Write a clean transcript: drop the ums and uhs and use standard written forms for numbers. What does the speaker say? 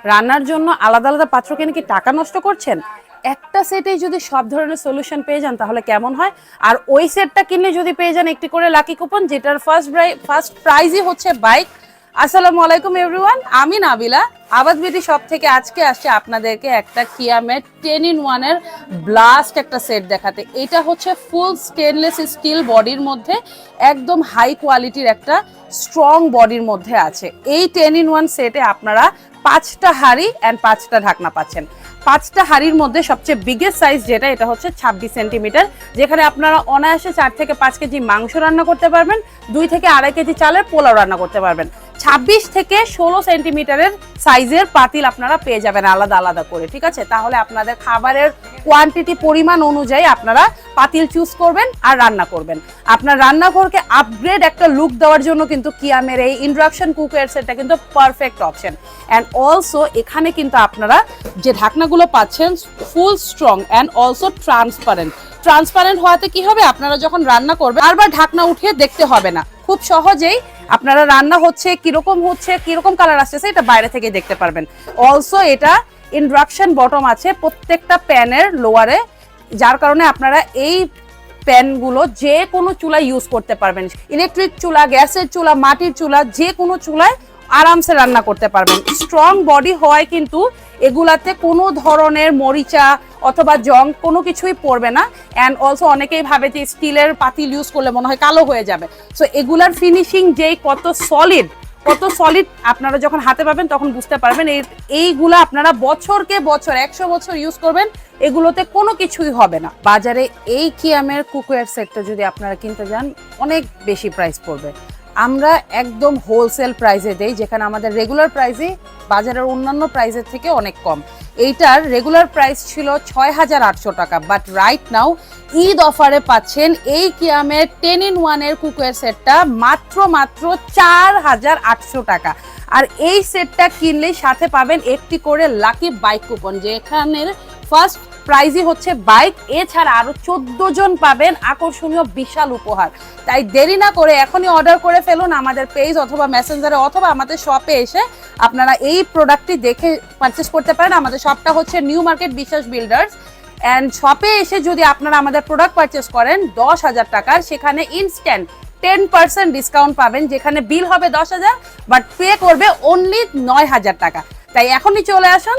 রান্নার জন্য আলাদা আলাদা পাত্র কিনে কি টাকা নষ্ট করছেন? একটা সেটেই যদি সব ধরনের সলিউশন পেয়ে যান তাহলে কেমন হয়? আর ওই সেটটা কিনলে যদি পেয়ে যান একটি করে লাকি কুপন, যেটার ফার্স্ট প্রাইজই হচ্ছে বাইক। আসসালামু আলাইকুম এভরিওয়ান, আমি নাবিলা আবাদ বিডি শপ থেকে আজকে আসছে আপনাদেরকে একটা কিয়ামের 10 in 1 এর ব্লাস্ট একটা সেট দেখাতে। এটা হচ্ছে ফুল স্টেনলেস স্টিল বডির মধ্যে, একদম হাই কোয়ালিটির একটা স্ট্রং বডির মধ্যে আছে। এই 10 in 1 সেটে আপনারা 5টা হাঁড়ি অ্যান্ড 5টা ঢাকনা পাচ্ছেন। 5টা হাঁড়ির মধ্যে সবচেয়ে বিগেস্ট সাইজ যেটা, এটা হচ্ছে 26 সেন্টিমিটার, যেখানে আপনারা অনায়াসে 4 থেকে 5 কেজি মাংস রান্না করতে পারবেন, 2 থেকে 2.5 কেজি চালের পোলাও রান্না করতে পারবেন। 26 থেকে 16 সেন্টিমিটারের সাইজের পাতিল আপনারা পেয়ে যাবেন আলাদা আলাদা করে, ঠিক আছে? তাহলে আপনাদের খাবারের কোয়ান্টিটি পরিমাণ অনুযায়ী আপনারা পাতিল চুজ করবেন আর রান্না করবেন। আপনার রান্নাঘরকে আপগ্রেড একটা লুক দেওয়ার জন্য কিন্তু কিয়ামের এই ইন্ডাকশন কুকার সেটটা কিন্তু পারফেক্ট অপশন। অ্যান্ড অলসো এখানে কিন্তু আপনারা যে ঢাকনাগুলো পাচ্ছেন ফুল স্ট্রং অ্যান্ড অলসো ট্রান্সপারেন্ট হওয়াতে কি হবে, আপনারা যখন রান্না করবেন বারবার ঢাকনা উঠিয়ে দেখতে হবে না, খুব সহজেই আপনারা রান্না হচ্ছে কিরকম কালার আসছে এটা বাইরে থেকে দেখতে পারবেন। অলসো এটা ইন্ডাকশন বটম আছে প্রত্যেকটা প্যানের লোয়ারে, যার কারণে আপনারা এই প্যানগুলো যে কোনো চুলা ইউজ করতে পারবেন। ইলেকট্রিক চুলা, গ্যাসের চুলা, মাটির চুলা, যে কোনো চুলায় আরামসে রান্না করতে পারবেন। স্ট্রং বডি হওয়ায় কিন্তু এগুলাতে কোনো ধরনের মরিচা অথবা জং কোনো কিছুই পড়বে না। অ্যান্ড অলসো অনেকেই ভাবে যে স্টিলের পাতিল ইউজ করলে মনে হয় কালো হয়ে যাবে। সো এগুলার ফিনিশিং যেই কত সলিড আপনারা যখন হাতে পাবেন তখন বুঝতে পারবেন। এইগুলা আপনারা বছরকে বছর 100 বছর ইউজ করবেন, এগুলোতে কোনো কিছুই হবে না। বাজারে এই কিয়ামের কুকওয়্যার সেটটা যদি আপনারা কিনতে যান অনেক বেশি প্রাইস পড়বে। আমরা একদম হোলসেল প্রাইসে দেই, যেখানে আমাদের রেগুলার প্রাইসই বাজারের অন্যান্য প্রাইসের থেকে অনেক কম। এইটার রেগুলার প্রাইস ছিল 6,800 টাকা, বাট রাইট নাও ঈদ অফারে পাচ্ছেন এই কিয়ামের 10 in 1 এর কুকওয়্যার সেটটা মাত্র 4,800 টাকা। আর এই সেটটা কিনলেই সাথে পাবেন একটি করে লাকি বাইক কুপন, যেখানের ফার্স্ট প্রাইজই হচ্ছে বাইক, এছাড়া আরো 14 জন পাবেন আকর্ষণীয় বিশাল উপহার। তাই দেরি না করে এখনই অর্ডার করে ফেলুন আমাদের পেজ অথবা মেসেঞ্জারে অথবা আমাদের শপে এসে আপনারা এই প্রোডাক্টটি দেখে পারচেস করতে পারেন। আমাদের শপটা হচ্ছে নিউ মার্কেট বিশ্বাস বিল্ডার্স। অ্যান্ড শপে এসে যদি আপনারা আমাদের প্রোডাক্ট পারচেস করেন 10,000 টাকার, সেখানে ইনস্ট্যান্ট 10% ডিসকাউন্ট পাবেন, যেখানে বিল হবে 10,000 বাট পে করবে অনলি 9,000 টাকা। তাই এখনই চলে আসুন।